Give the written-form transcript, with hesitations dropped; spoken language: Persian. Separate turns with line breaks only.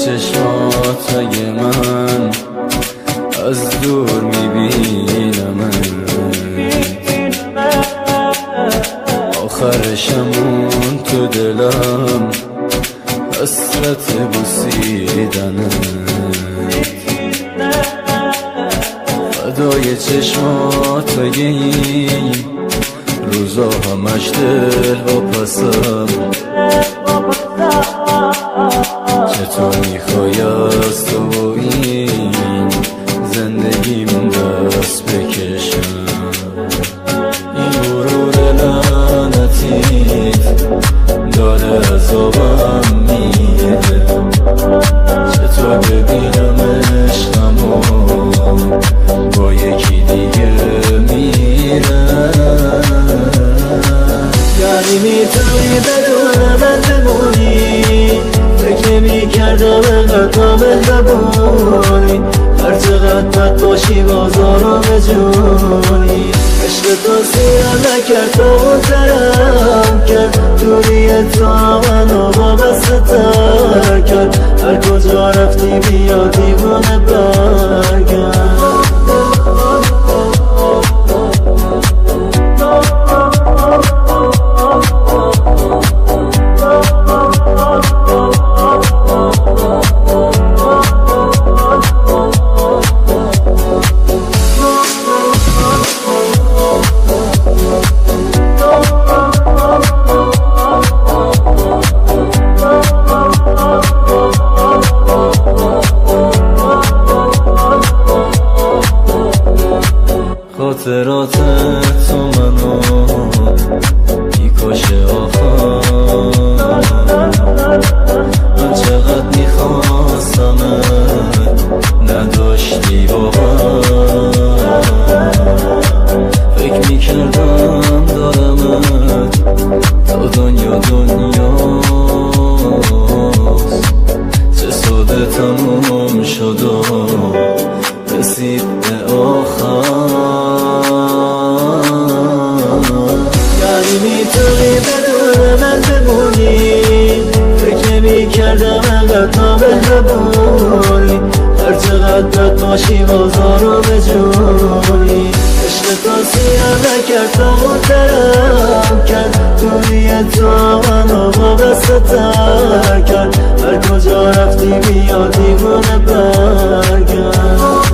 چشماتای من از دور میبینمت، آخرشمون تو دلم حسرت بوسیدنت، فدای چشماتای این روزا همش دل و پسم، چطور میخوای از تو این زندگیم دست بکشم، این غرور لعنتیت داره عذابم میده، چطور ببینم عشقمو با یکی دیگه میره، یعنی میتونی بدون من بمونی، فکر نمی‌کردم انقدر مهربونی، هر چقدر بد باشی بازارو بجونی، عشق تو سیرم نکرد تو محترم کرد، دوری تو منو وابسته تر کرد، هر کجا رفتی بیا دیوانه برگرد. خاطرات تو منو میکشه آخر، من چقدر میخواستمت نداشتی واقعا، فکر میکردم دارمت تا دنیا دنیاست، چه ساده تموم شد و رسید به آخر، یعنی میتونی بدون من بمونی، فکر نمی‌کردم انقدر مهربونی، هر چقدر بد باشی بازارو بجونی، عشق تو سیرم نکرد تو محترم کرد، دوری تو منو وابسته تر کرد، هر کجا رفتی بیا دیوانه برگرد.